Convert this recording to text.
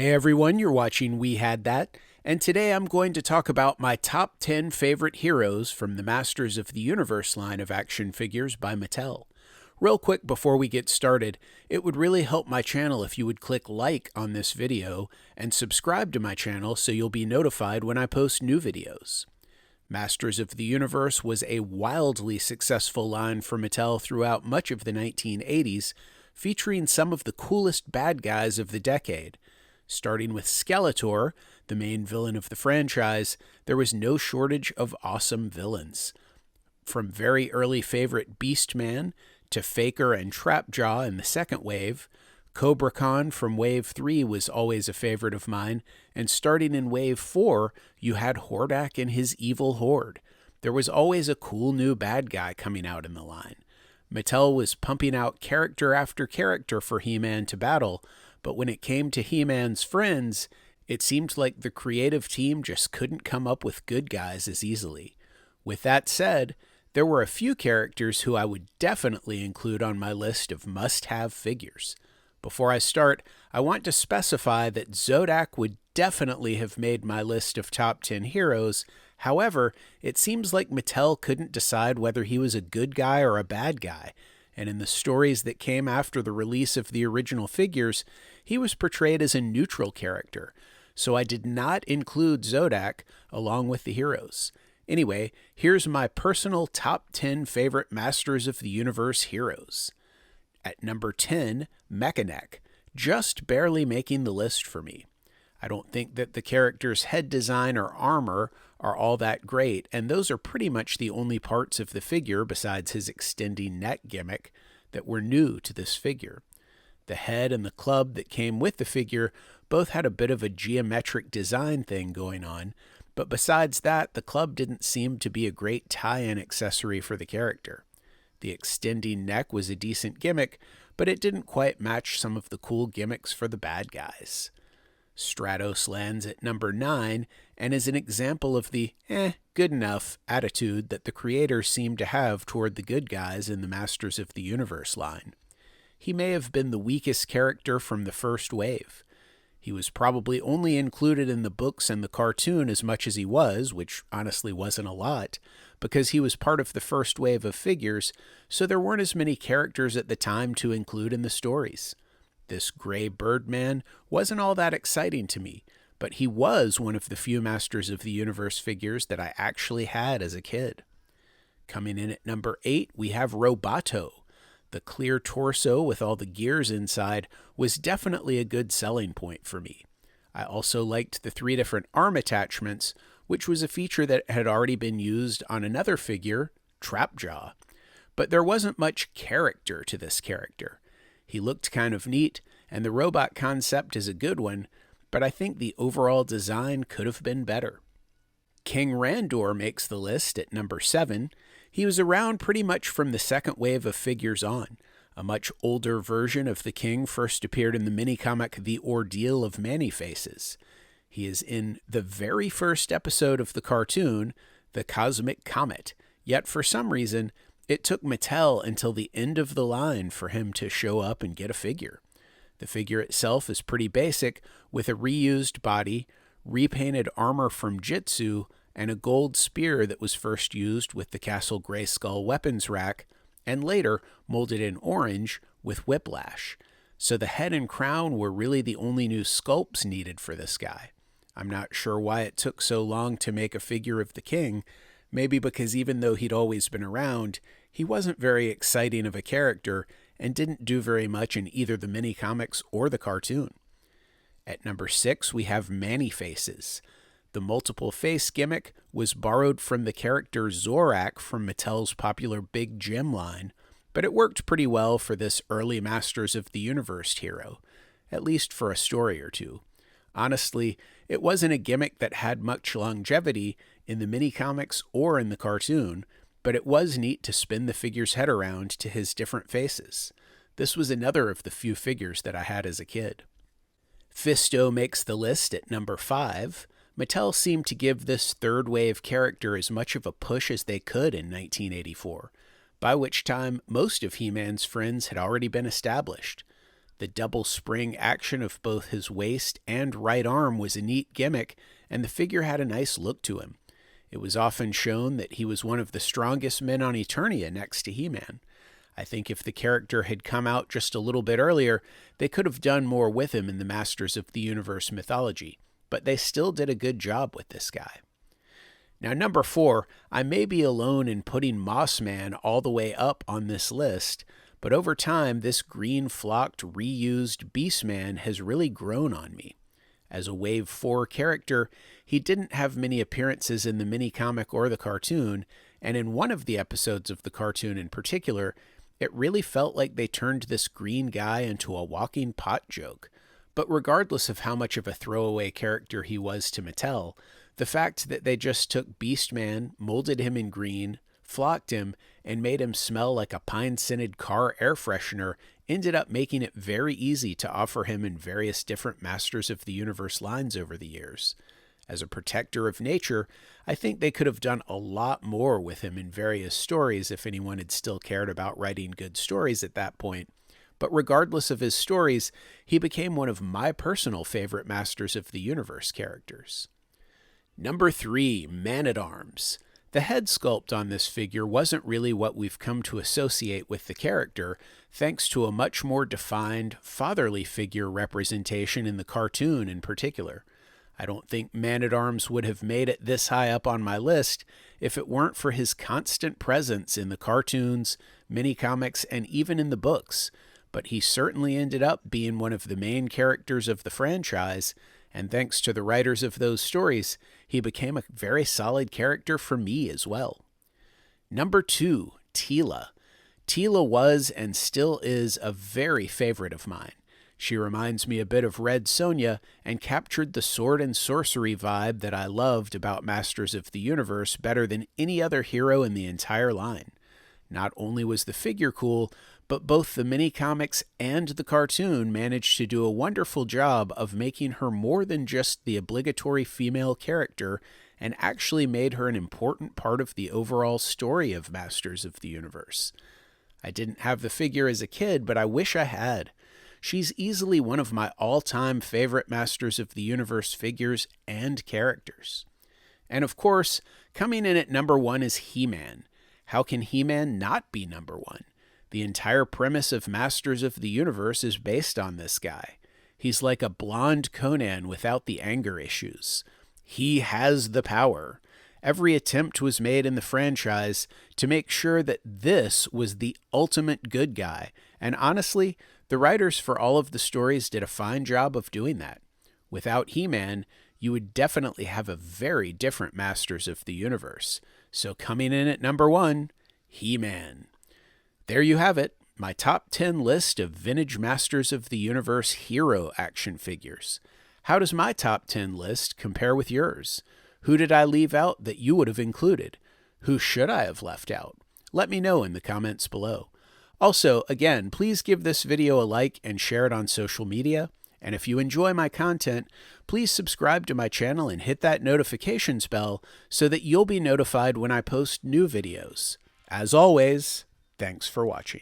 Hey everyone, you're watching We Had That, and today I'm going to talk about my top 10 favorite heroes from the Masters of the Universe line of action figures by Mattel. Real quick before we get started, it would really help my channel if you would click like on this video and subscribe to my channel so you'll be notified when I post new videos. Masters of the Universe was a wildly successful line for Mattel throughout much of the 1980s, featuring some of the coolest bad guys of the decade. Starting with Skeletor, the main villain of the franchise, there was no shortage of awesome villains. From very early favorite Beastman to Faker and Trapjaw in the second wave, Cobra Khan from Wave 3 was always a favorite of mine, and starting in Wave 4, you had Hordak and his evil horde. There was always a cool new bad guy coming out in the line. Mattel was pumping out character after character for HeMan to battle, but when it came to HeMan's friends, it seemed like the creative team just couldn't come up with good guys as easily. With that said, there were a few characters who I would definitely include on my list of must-have figures. Before I start, I want to specify that Zodak would definitely have made my list of top 10 heroes. However, it seems like Mattel couldn't decide whether he was a good guy or a bad guy, and in the stories that came after the release of the original figures, he was portrayed as a neutral character, so I did not include Zodak along with the heroes. Anyway, here's my personal top 10 favorite Masters of the Universe heroes. At number 10, Meka-Neck, just barely making the list for me. I don't think that the character's head design or armor are all that great, and those are pretty much the only parts of the figure besides his extending neck gimmick that were new to this figure. The head and the club that came with the figure both had a bit of a geometric design thing going on, but besides that, the club didn't seem to be a great tie-in accessory for the character. The extending neck was a decent gimmick, but it didn't quite match some of the cool gimmicks for the bad guys. Stratos lands at number 9 and is an example of the good enough attitude that the creators seem to have toward the good guys in the Masters of the Universe line. He may have been the weakest character from the first wave. He was probably only included in the books and the cartoon as much as he was, which honestly wasn't a lot, because he was part of the first wave of figures, so there weren't as many characters at the time to include in the stories. This gray Birdman wasn't all that exciting to me, but he was one of the few Masters of the Universe figures that I actually had as a kid. Coming in at number 8, we have Robato. The clear torso with all the gears inside was definitely a good selling point for me. I also liked the 3 different arm attachments, which was a feature that had already been used on another figure, Trapjaw. But there wasn't much character to this character. He looked kind of neat, and the robot concept is a good one, but I think the overall design could have been better. King Randor makes the list at number 7. He was around pretty much from the second wave of figures on. A much older version of the king first appeared in the mini-comic The Ordeal of Manny Faces. He is in the very first episode of the cartoon, The Cosmic Comet, yet for some reason, it took Mattel until the end of the line for him to show up and get a figure. The figure itself is pretty basic, with a reused body, repainted armor from Jitsu, and a gold spear that was first used with the Castle Grayskull weapons rack, and later molded in orange with Whiplash. So the head and crown were really the only new sculpts needed for this guy. I'm not sure why it took so long to make a figure of the king, maybe because even though he'd always been around, he wasn't very exciting of a character and didn't do very much in either the mini-comics or the cartoon. At number 6, we have Manny Faces. The multiple face gimmick was borrowed from the character Zorak from Mattel's popular Big Jim line, but it worked pretty well for this early Masters of the Universe hero, at least for a story or two. Honestly, it wasn't a gimmick that had much longevity in the mini-comics or in the cartoon, but it was neat to spin the figure's head around to his different faces. This was another of the few figures that I had as a kid. Fisto makes the list at number 5. Mattel seemed to give this third wave character as much of a push as they could in 1984, by which time most of HeMan's friends had already been established. The double spring action of both his waist and right arm was a neat gimmick, and the figure had a nice look to him. It was often shown that he was one of the strongest men on Eternia next to HeMan. I think if the character had come out just a little bit earlier, they could have done more with him in the Masters of the Universe mythology, but they still did a good job with this guy. Now, number 4, I may be alone in putting Mossman all the way up on this list, but over time, this green-flocked, reused Beastman has really grown on me. As a Wave 4 character, he didn't have many appearances in the mini-comic or the cartoon, and in one of the episodes of the cartoon in particular, it really felt like they turned this green guy into a walking pot joke. But regardless of how much of a throwaway character he was to Mattel, the fact that they just took Beastman, molded him in green, flocked him, and made him smell like a pine-scented car air freshener ended up making it very easy to offer him in various different Masters of the Universe lines over the years. As a protector of nature, I think they could have done a lot more with him in various stories if anyone had still cared about writing good stories at that point. But regardless of his stories, he became one of my personal favorite Masters of the Universe characters. Number 3, Manatarms. The head sculpt on this figure wasn't really what we've come to associate with the character, thanks to a much more defined, fatherly figure representation in the cartoon in particular. I don't think Man-at-Arms would have made it this high up on my list if it weren't for his constant presence in the cartoons, mini-comics, and even in the books, but he certainly ended up being one of the main characters of the franchise, and thanks to the writers of those stories, he became a very solid character for me as well. Number 2, Teela. Teela was and still is a very favorite of mine. She reminds me a bit of Red Sonja and captured the sword and sorcery vibe that I loved about Masters of the Universe better than any other hero in the entire line. Not only was the figure cool, but both the mini-comics and the cartoon managed to do a wonderful job of making her more than just the obligatory female character and actually made her an important part of the overall story of Masters of the Universe. I didn't have the figure as a kid, but I wish I had. She's easily one of my all-time favorite Masters of the Universe figures and characters. And of course, coming in at number 1 is HeMan. How can HeMan not be number 1? The entire premise of Masters of the Universe is based on this guy. He's like a blonde Conan without the anger issues. He has the power. Every attempt was made in the franchise to make sure that this was the ultimate good guy, and honestly, the writers for all of the stories did a fine job of doing that. Without HeMan, you would definitely have a very different Masters of the Universe. So coming in at number 1, HeMan. There you have it, my top 10 list of vintage Masters of the Universe hero action figures. How does my top 10 list compare with yours? Who did I leave out that you would have included? Who should I have left out? Let me know in the comments below. Also, again, please give this video a like and share it on social media. And if you enjoy my content, please subscribe to my channel and hit that notifications bell so that you'll be notified when I post new videos. As always, thanks for watching.